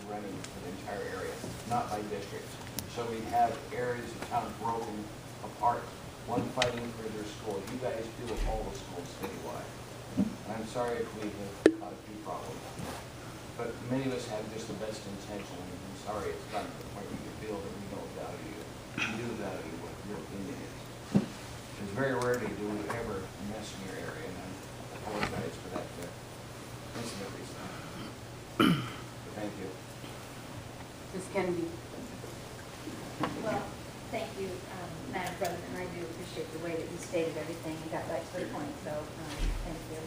running for the entire area, not by districts. So we have areas of town broken apart, one fighting for their school. You guys do with all the schools citywide. And I'm sorry if we have caused you problems. But many of us have just the best intention, and I'm sorry it's gotten to the point where you feel that we don't value you. We do value what your opinion is. It's very rarely do we ever mess in your area, and I apologize for that incident recently. So thank you. Ms. Kennedy. Well, thank you, Madam President. I do appreciate the way that you stated everything and got right to the point, so thank you.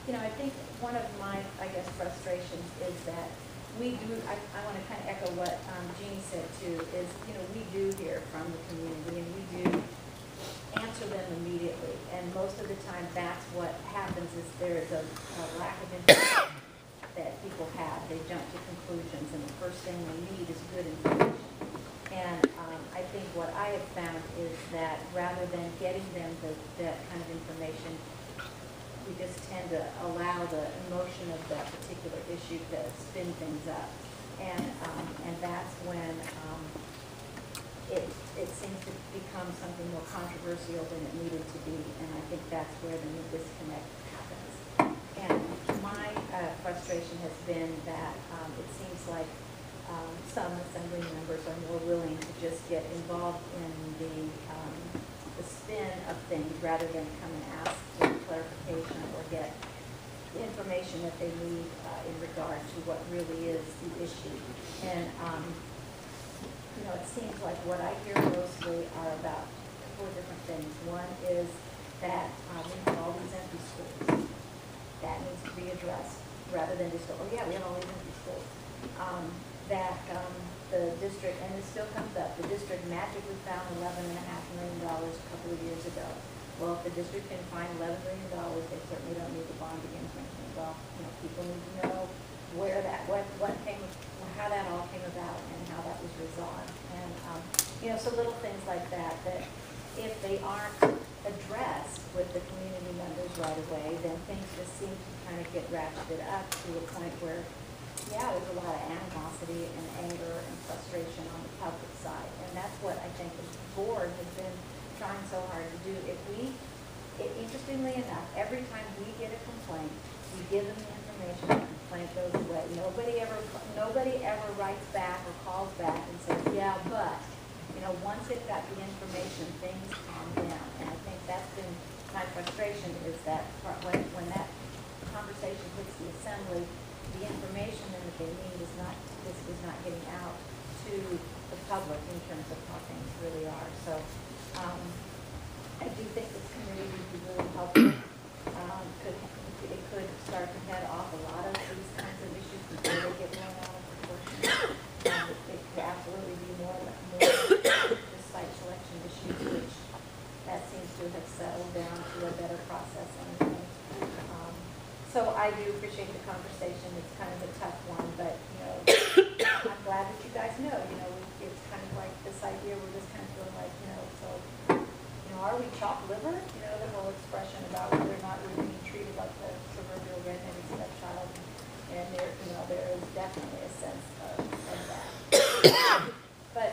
You know, I think one of my, frustrations is that we do, I want to kind of echo what Jeannie said too, is, you know, we do hear from the community and we do answer them immediately. And most of the time that's what happens is there is a lack of information that people have. They jump to conclusions and the first thing they need is good information. And I think what I have found is that rather than getting them that kind of information, we just tend to allow the emotion of that particular issue to spin things up. And that's when it seems to become something more controversial than it needed to be. And I think that's where the disconnect happens. And my frustration has been that it seems like some assembly members are more willing to just get involved in the spin of things rather than come and ask for clarification or get the information that they need in regard to what really is the issue. And you know, it seems like what I hear mostly are about four different things. One is that we have all these empty schools. That needs to be addressed rather than just go, oh yeah, we have all these empty schools. The district, and it still comes up, the district magically found $11.5 million a couple of years ago. Well, if the district can find $11 million, they certainly don't need the bond against infringement. Well, you know, people need to know where that, how that all came about and how that was resolved. And, you know, so little things like that, that if they aren't addressed with the community members right away, then things just seem to kind of get ratcheted up to a point where, yeah, there's a lot of animosity and anger and frustration on the public side. And that's what I think the board has been trying so hard to do. Interestingly enough, every time we get a complaint, we give them the information, the complaint goes away. Nobody ever writes back or calls back and says, yeah, but, you know, once they've got the information, things calm down. And I think that's been my frustration, is that when that conversation hits the assembly, the information that they need is not getting out to the public in terms of how things really are. So I do think this committee would be really helpful. It could start to head off a lot of these kinds of issues before they get blown out of proportion. It could absolutely be more just site selection issues, which that seems to have settled down to a better process anyway. So I do appreciate the conversation. It's kind of a tough one, but, you know, I'm glad that you guys know, you know, it's kind of like this idea, we're just kind of feeling like, you know, so, you know, are we chopped liver? You know, the whole expression about whether or not we're being treated like the proverbial red-headed stepchild. And there, you know, there is definitely a sense of that. But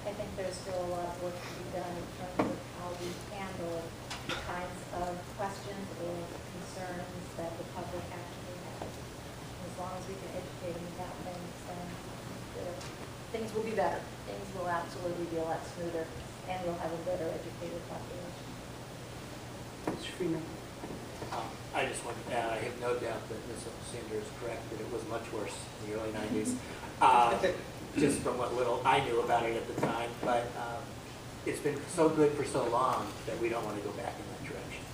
I think there's still a lot of work to be done in terms of how we handle the kinds of questions or concerns that the public actually has. As long as we can educate them about things, then things will be better. Things will absolutely be a lot smoother, and we'll have a better educated population. Mr. Freeman. I just want to add, I have no doubt that Ms. Sanders is correct, that it was much worse in the early 90s. Just from what little I knew about it at the time, but it's been so good for so long that we don't want to go back in that direction.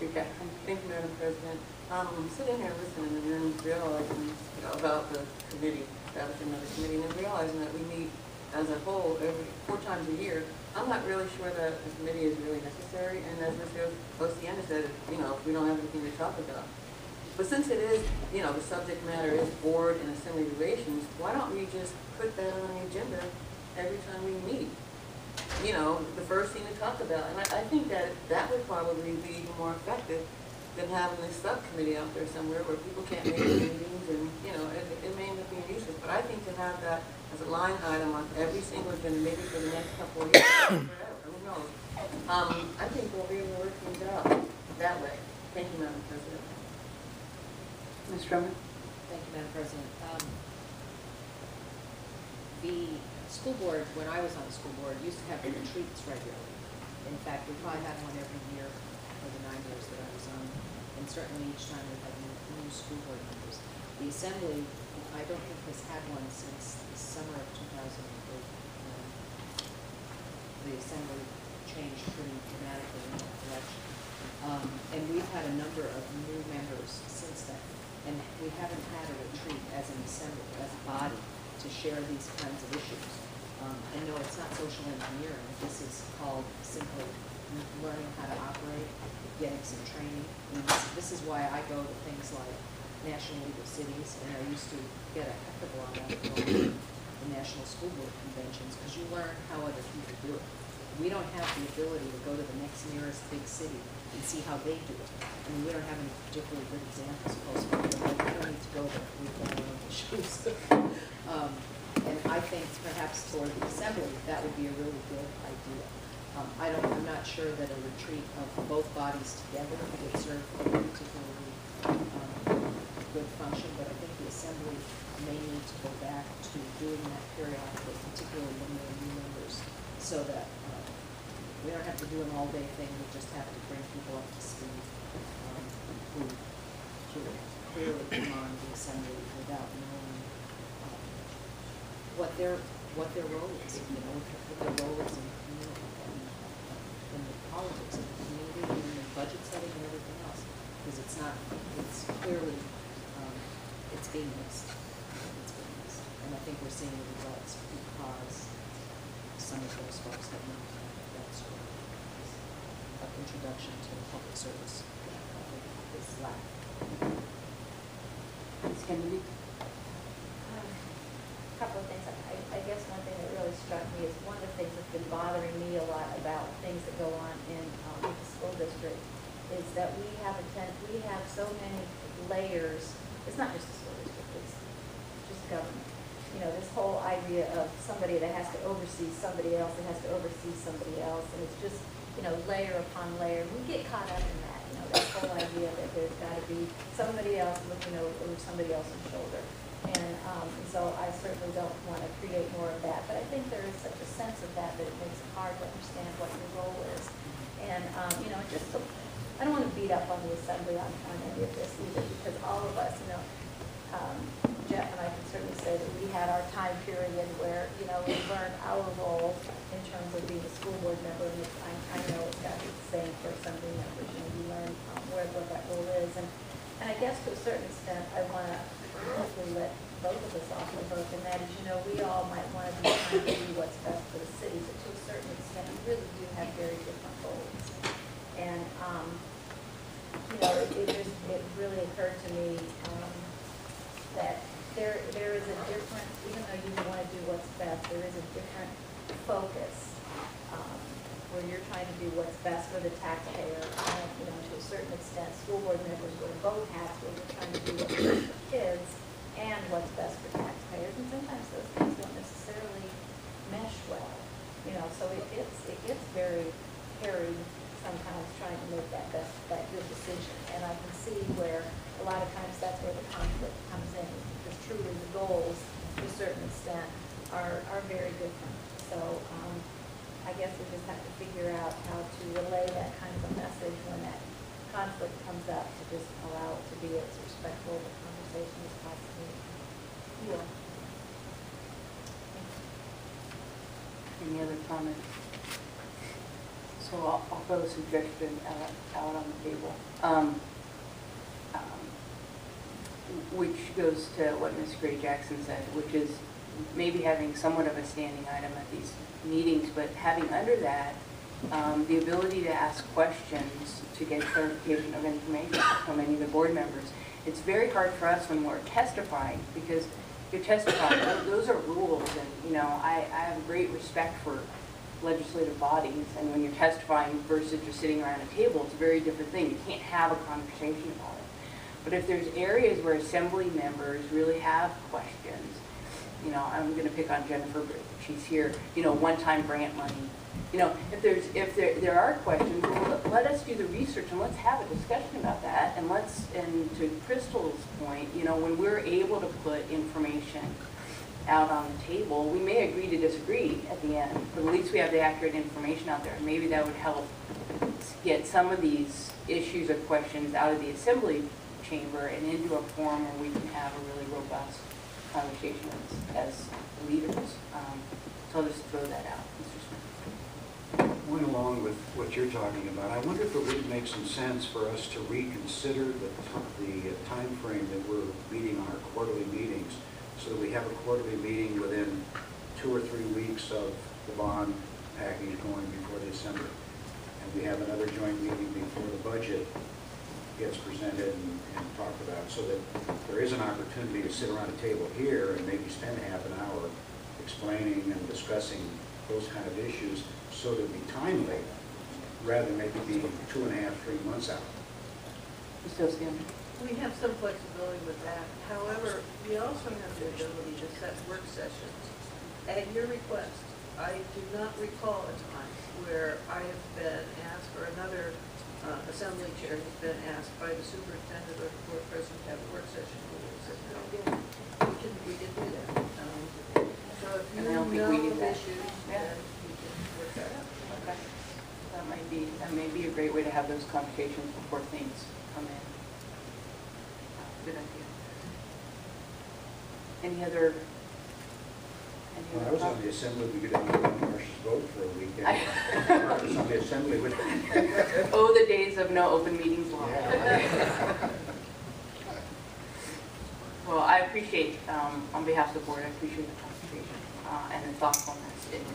Thank you, Madam President. I'm sitting here listening and then realizing, you know, about the committee, establishing another committee, and then realizing that we meet as a whole every 4 times a year. I'm not really sure that the committee is really necessary, and as Ms. Oceana said, you know, we don't have anything to talk about. But since it is, you know, the subject matter is board and assembly relations, why don't we just put that on the agenda every time we meet? you know, the first thing to talk about. And I think that that would probably be even more effective than having this subcommittee out there somewhere where people can't make meetings and, you know, it may end up being useless. But I think to have that as a line item on every single agenda, maybe for the next couple of years, forever, who knows? I think we'll be able to work things out that way. Thank you, Madam President. Ms. Drummond? Thank you, Madam President. The school board, when I was on the school board, used to have retreats regularly. In fact, we probably had one every year for the 9 years that I was on, and certainly each time we had new school board members. The assembly, I don't think has had one since the summer of 2008. The assembly changed pretty dramatically in that election. And we've had a number of new members since then. And we haven't had a retreat as an assembly, as a body, to share these kinds of issues. And no, it's not social engineering. This is called simply learning how to operate, getting some training. And this is why I go to things like National League of Cities, and I used to get a heck of a lot out of the National School Board conventions, because you learn how other people do it. We don't have the ability to go to the next nearest big city and see how they do it. I mean, we don't have any particularly good examples close by, but we don't need to go there. We've got our own issues. And I think perhaps for the assembly, that would be a really good idea. I'm not sure that a retreat of both bodies together would serve a particularly good function, but I think the assembly may need to go back to doing that periodically, particularly when there are new members, so that we don't have to do an all-day thing. We just have to bring people up to speed who sort of clearly come on the assembly without knowing what their role is, you know, what their role is in the community and in the politics of the community and in the budget setting and everything else, because it's clearly it's being missed. It's being missed, and I think we're seeing the results because some of those folks have not had that sort of introduction to public service that is lacked. Ms. Kennedy? Couple of things. I guess one thing that really struck me is one of the things that's been bothering me a lot about things that go on in with the school district is that we have so many layers. It's not just the school district, it's just government. You know, this whole idea of somebody that has to oversee somebody else, that has to oversee somebody else, and it's just, you know, layer upon layer. We get caught up in that, you know, that whole idea that there's got to be somebody else looking over somebody else's shoulder. And so I certainly don't want to create more of that, but I think there is such a sense of that it makes it hard to understand what your role is. And, you know, I don't want to beat up on the assembly on any of this either, because all of us, you know, Jeff and I can certainly say that we had our time period where, you know, we learned our role in terms of being a school board member, and I know it's got to be the same for assembly members. You know, you learn what that role is. And I guess to a certain extent, I want to hopefully let both of us off the hook, and that is, you know, we all might want to be trying to do what's best for the city, but to a certain extent, we really do have very different goals. And, you know, it really occurred to me that there is a different, even though you want to do what's best, there is a different focus where you're trying to do what's best for the taxpayer. And, you know, to a certain extent, school board members wear both hats, where you're trying to do what's best for kids and what's best for taxpayers. And sometimes those things don't necessarily mesh well. You know, so it gets very hairy sometimes trying to make that good decision. And I can see where a lot of times that's where the conflict comes in, because truly the goals, to a certain extent, are very different. So I guess we just have to figure out how to relay that kind of a message when that conflict comes up, to just allow it to be as respectful of the conversation as possible. Yeah. Any other comments? So I'll throw a suggestion out on the table, which goes to what Ms. Gray Jackson said, which is maybe having somewhat of a standing item at these meetings, but having under that the ability to ask questions to get clarification of information from any of the board members. It's very hard for us when we're testifying, because you're testifying, those are rules, and you know, I have great respect for legislative bodies, and when you're testifying versus just sitting around a table, it's a very different thing. You can't have a conversation about it. But if there's areas where assembly members really have questions, you know, I'm going to pick on Jennifer, but she's here, you know, one-time grant money. You know, if there are questions, well, let us do the research and let's have a discussion about that. And to Crystal's point, you know, when we're able to put information out on the table, we may agree to disagree at the end, but at least we have the accurate information out there. Maybe that would help get some of these issues or questions out of the assembly chamber and into a forum where we can have a really robust conversation as leaders. So I'll just throw that out, Mr. Smith. Going along with what you're talking about, I wonder if it would make some sense for us to reconsider the time frame that we're meeting on our quarterly meetings, so that we have a quarterly meeting within 2 or 3 weeks of the bond package going before the assembly, and we have another joint meeting before the budget gets presented and talked about, so that there is an opportunity to sit around a table here and maybe spend half an hour explaining and discussing those kind of issues, so to be timely, rather than maybe be 2.5, 3 months out. Mr. O'Scanlan. We have some flexibility with that. However, we also have the ability to set work sessions at your request. I do not recall a time where I have been asked, or another assembly chair has been asked by the superintendent or board president to have a work session. We said, no, we can do that. So if you know of issues, then we can work that out. Okay. That may be a great way to have those conversations before things come in. Good idea. Any other? When I was on the assembly, we could have Marcia's vote for a weekend. I was on the assembly with. Oh, the days of no open meetings law. Yeah. Well, I appreciate, on behalf of the board, I appreciate the conversation and the thoughtfulness in it.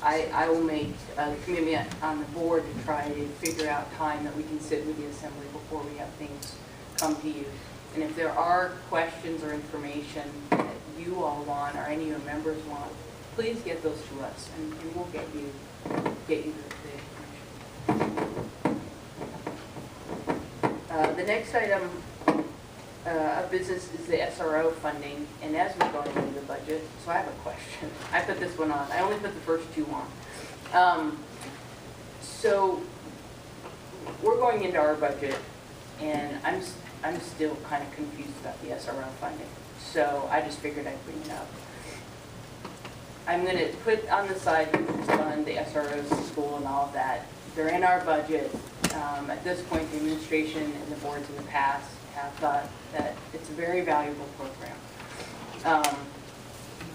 I will make the commitment on the board to try to figure out time that we can sit with the assembly before we have things come to you. And if there are questions or information that you all want or any of your members want, please get those to us, and we'll get you the information. The next item of business is the SRO funding, and as we're going into the budget, so I have a question. I put this one on. I only put the first two on. So we're going into our budget, and I'm still kind of confused about the SRO funding. So I just figured I'd bring it up. I'm going to put on the side to fund the SROs in school and all of that. They're in our budget. At this point, the administration and the boards in the past have thought that it's a very valuable program.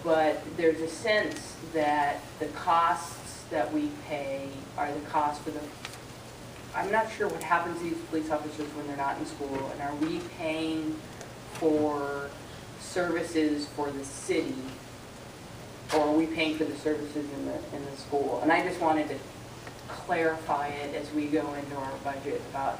But there's a sense that the costs that we pay are the cost for the, I'm not sure what happens to these police officers when they're not in school, and are we paying for services for the city, or are we paying for the services in the school? And I just wanted to clarify it as we go into our budget about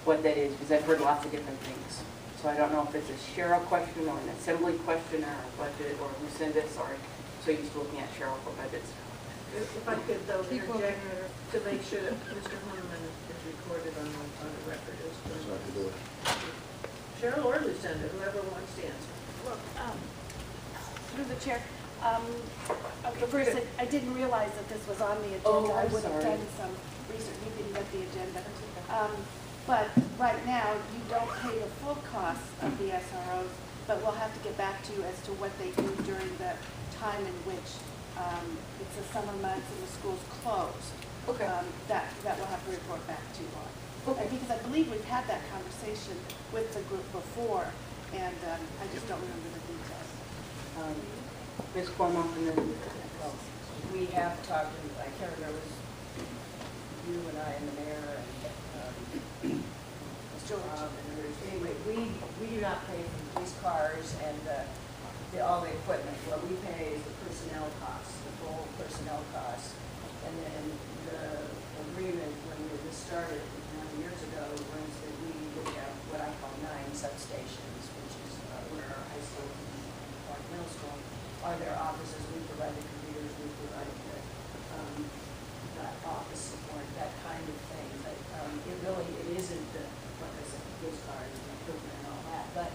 what that is, because I've heard lots of different things. So I don't know if it's a Cheryl question or an assembly question or a budget, or Lucinda, sorry. So used to looking at Cheryl for budgets. If I could, though, interject to make sure that Mr. Horniman is recorded on the record as well. Cheryl or Lucinda, whoever wants to answer. Look, through the chair, first, I didn't realize that this was on the agenda. Oh, I I'm would have sorry. done some research. You didn't get the agenda. But right now, you don't pay the full costs of the SROs, but we'll have to get back to you as to what they do during the time in which it's the summer months and the school's closed. Okay. That we'll have to report back to you on. Okay. Because I believe we've had that conversation with the group before, and I just don't remember the details. Ms. Cuomo, and then We have talked, I can't remember, it was you and I and the mayor and George. Anyway, we do not pay for the police cars and all the equipment. What we pay is the personnel costs, the full personnel costs. And then the agreement when this started years ago was that we would have what I call 9 substations, which is where our high school and Clark Middle School are their offices. We provide the isn't the, like I said, police cars and equipment and all that. But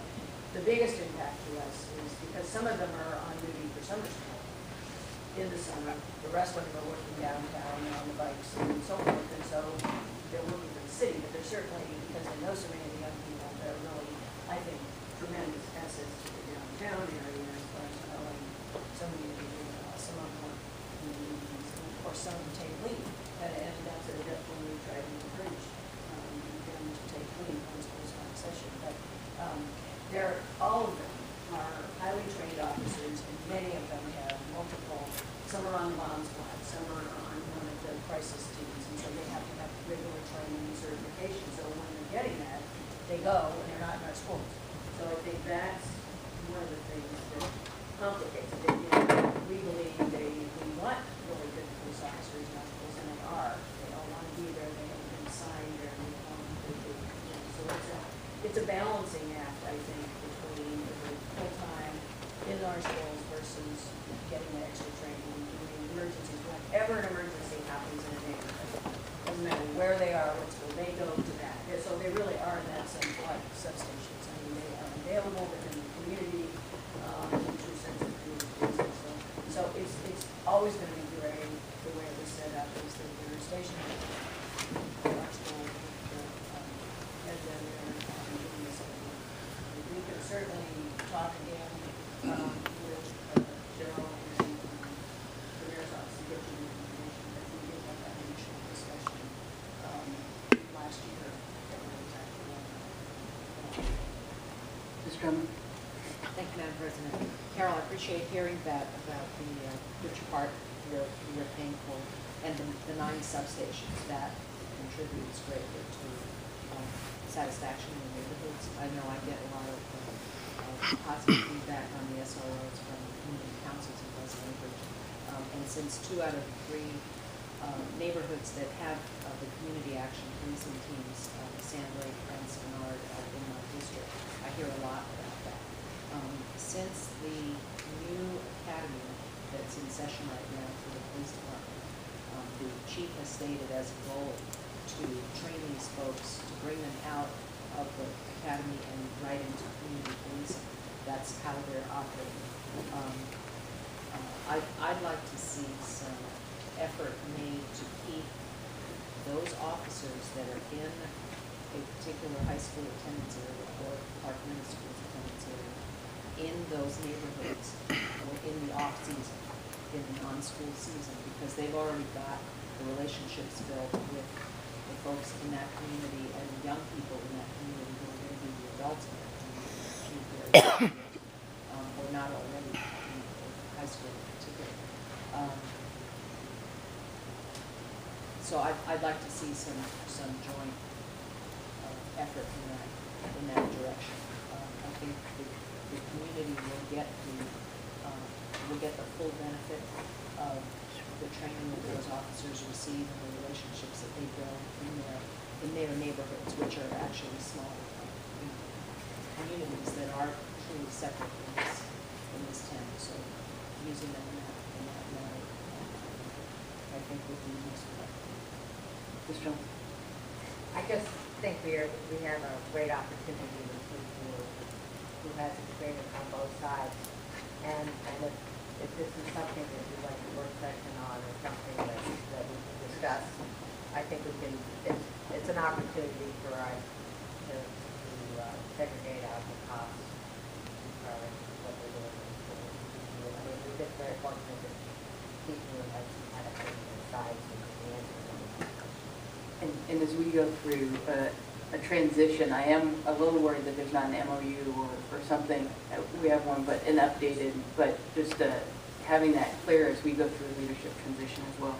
the biggest impact to us is because some of them are on duty for summer school in the summer. The rest of them are working downtown and on the bikes and so forth. And so they're working for the city, but they're certainly, because they know so many of the young people, they're really, I think, tremendous assets to the downtown area as far as knowing so many of the, some of them work in the evenings, and of course some of them take leave. And that's a definitely we try to encourage them to take leave when school's not in session. But all of them are highly trained officers, and many of them have multiple, some are on the bomb squad, some are on one of the crisis teams, and so they have to have regular training and certification. So when they're getting that, they go and they're not in our schools. So I think that's one of the things that complicates it. We believe we want really good police officers in our schools, and they are. They all want to be there. They have been signed there. So it's a balancing act, I think, between full-time in our schools versus getting the extra training, doing emergencies. Whenever an emergency happens in a neighborhood, doesn't matter where they are, what school, they go to that. So they really are in that sense like substations. I mean, they are available within the community, in the true sense of community business. So it's always going to be great the way it was set up is that they're stationary. Our school, and then they're doing this. We can certainly talk again with Cheryl and the mayor's office to get you the information, but we did have that initial discussion last year. Ms. Drummond? Thank you, Madam President. Carol, I appreciate hearing that about the which part you're paying for, and the 9 substations that contributes greatly to satisfaction in the neighborhoods. I know I get a lot of positive feedback on the SROs from community councils in West Anchorage. And since 2 out of 3 neighborhoods that have the community action policing teams, Sand Lake and Spenard, in my district, I hear a lot about that. Since the new academy that's in session right now for the police department, the chief has stated as a goal to train these folks, to bring them out of the academy and right into community policing. That's how they're operating. I'd like to see some effort made to keep those officers that are in a particular high school attendance area or Park Middle School's attendance area in those neighborhoods or in the off-season, in the non-school season, because they've already got the relationships built with the folks in that community and the young people in that community who are going to be the adults in that community, or not already in high school in particular. So I'd like to see some joint effort in that direction. I think the community will get the full benefit of the training that those officers receive and the relationships that they build in their neighborhoods, which are actually small communities that are truly separate in this town. So using them in that manner, I think would be useful. Ms. Jones? I just think we have a great opportunity with people who has experience on both sides. And if this is something that we'd like to work session on or something that we can discuss, I think it's an opportunity for us to segregate out the costs for what we're doing in schools. I mean, we've been very fortunate that people have had a different sides and the answers on the questions. And as we go through a transition, I am a little worried that there's not an MOU or something. We have one, but an updated, but just having that clear as we go through a leadership transition as well.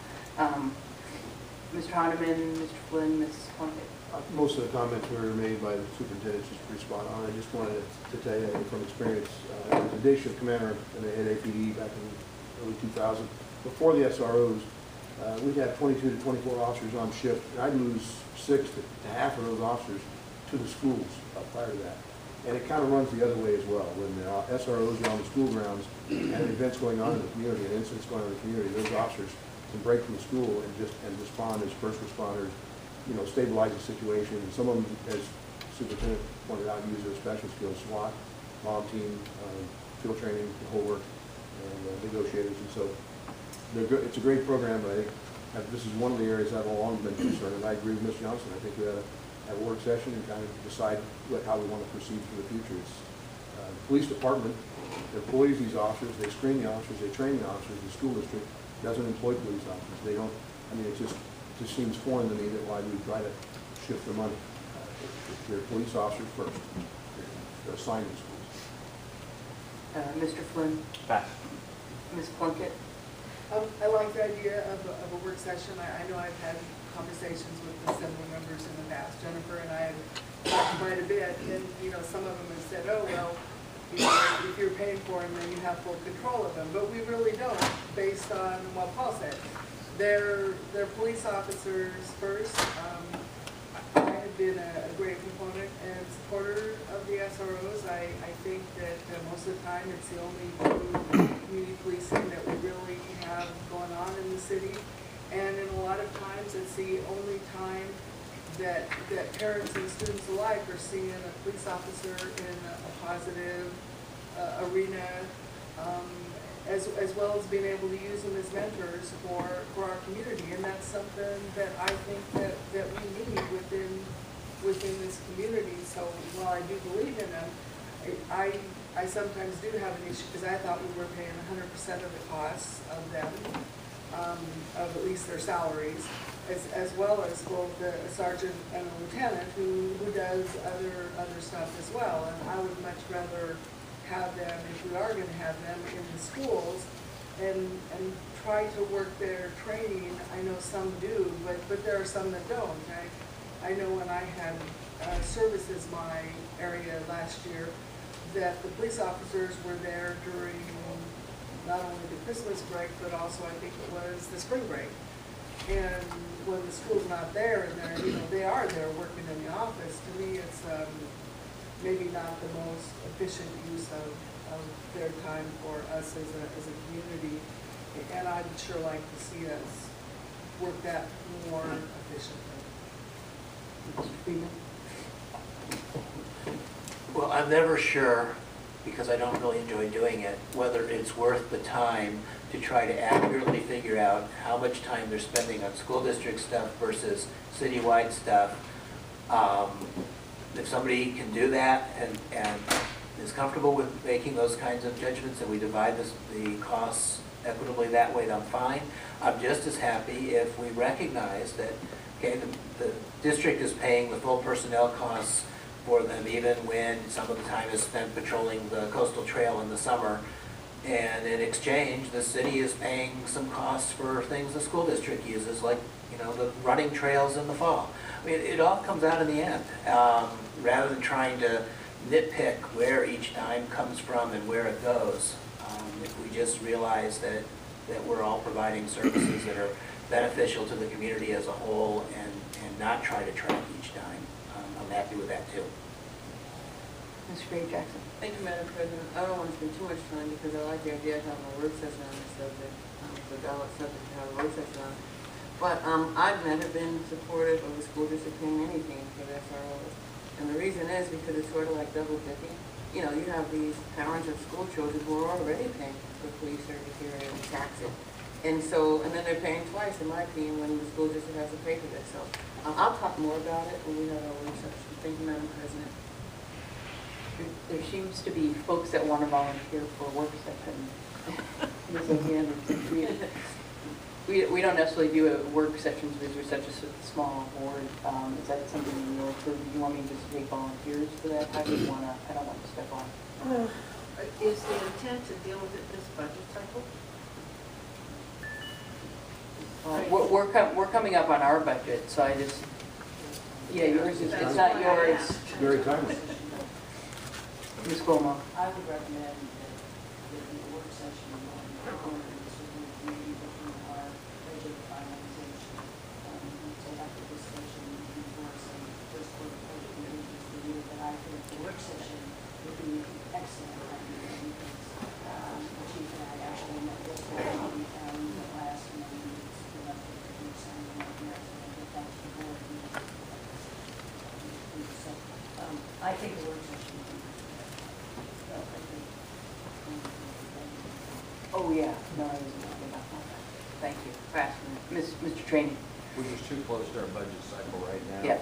Mr. Honeyman, Mr. Flynn, Ms. Plunkett. Most of the comments were made by the superintendent, just pretty spot on. I just wanted to tell you from experience, as a day shift commander at APD back in early 2000, before the SROs, we'd have 22 to 24 officers on shift. I'd lose 6 to half of those officers to the schools prior to that. And it kind of runs the other way as well. When the SROs are on the school grounds and events going on in the community and incidents going on in the community, those officers can break from the school and respond as first responders stabilize the situation. And some of them, as Superintendent pointed out, use their special skills, SWAT, bomb team, field training, the whole work, and negotiators. And so they're good. It's a great program, but I think this is one of the areas I've long been concerned, and I agree with Ms. Johnson. I think we ought to have a work session and kind of decide how we want to proceed for the future. It's the police department employs these officers, they screen the officers, they train the officers. The school district doesn't employ police officers. They don't, it just seems foreign to me that why we try to shift the money. They're police officers first. They're assigned to schools. Mr. Flynn? Pass. Ms. Plunkett? I like the idea of a work session. I know I've had conversations with assembly members in the past. Jennifer and I have talked quite a bit, and some of them have said, oh, well, if you're paying for them, then you have full control of them. But we really don't, based on what Paul said. They're police officers first. I have been a great component and supporter of the SROs. I think that most of the time it's the only community policing that we really have going on in the city. And in a lot of times it's the only time that parents and students alike are seeing a police officer in a positive arena, as well as being able to use them as mentors for our community. And that's something that I think that we need within this community. So while I do believe in them, I sometimes do have an issue because I thought we were paying 100% of the costs of them, of at least their salaries, as well as both a sergeant and a lieutenant who does other stuff as well. And I would much rather have them, if we are going to have them, in the schools and try to work their training. I know some do, but there are some that don't. I know when I had services my area last year, that the police officers were there during not only the Christmas break, but also I think it was the spring break. And when the school's not there, and they are there working in the office, to me it's maybe not the most efficient use of their time for us as a community. And I'd sure like to see us work that more efficiently. Mr. Freeman? Well, I'm never sure, because I don't really enjoy doing it, whether it's worth the time to try to accurately figure out how much time they're spending on school district stuff versus citywide stuff. If somebody can do that and is comfortable with making those kinds of judgments and we divide the costs equitably that way, then I'm fine. I'm just as happy if we recognize that, okay, the district is paying the full personnel costs for them even when some of the time is spent patrolling the coastal trail in the summer. And in exchange, the city is paying some costs for things the school district uses, like, the running trails in the fall. I mean, it all comes out in the end, rather than trying to nitpick where each dime comes from and where it goes. If we just realize that we're all providing services that are beneficial to the community as a whole and not try to track each dime, I'm happy with that too. Ms. Gray Jackson? Thank you, Madam President. I don't want to spend too much time because I like the idea of having a work session on this subject. It's a valid subject to have a work session on. But I've never been supportive of the school district paying anything for the SROs. And the reason is because it's sort of like double dipping. You have these parents of school children who are already paying for police service here and tax it. And then they're paying twice, in my opinion, when the school district has to pay for this. So I'll talk more about it when we have our work session. Thank you, Madam President. There seems to be folks that want to volunteer for a work session. We don't necessarily do work sessions because we're such a small board. Is that something you know? Do you want me just to take volunteers for that? I don't want to step on. Is the intent to deal with it this budget cycle? We're coming up on our budget, so I just, yours is, it's not yours. Very timely. Ms. Cuomo. I would recommend that the work session on maybe looking at our budget finalization, to have the discussion before some first quarter budget meetings for the year. But I think the work session would be excellent idea because the chief and I actually met this morning last meeting. It's been up to the signing of the but that's the board. I think the work session would be. Oh, yeah, no, I wasn't thinking about that. Thank you for asking. Mr. Trainee? We're just too close to our budget cycle right now. Yep.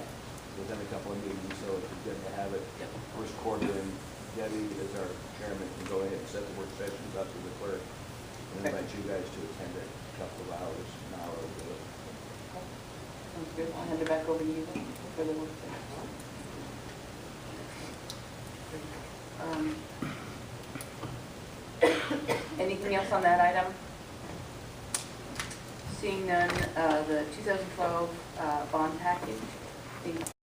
Within a couple of meetings, so it'd be good to have it Yep. first quarter, and Debbie, as our chairman, can go ahead and set the work sessions up to the clerk, and Okay. invite you guys to attend it a couple of hours, an hour will do it. Sounds good. I'll hand it back over to you then for the work session. Anything else on that item? Seeing none, the 2012 bond package.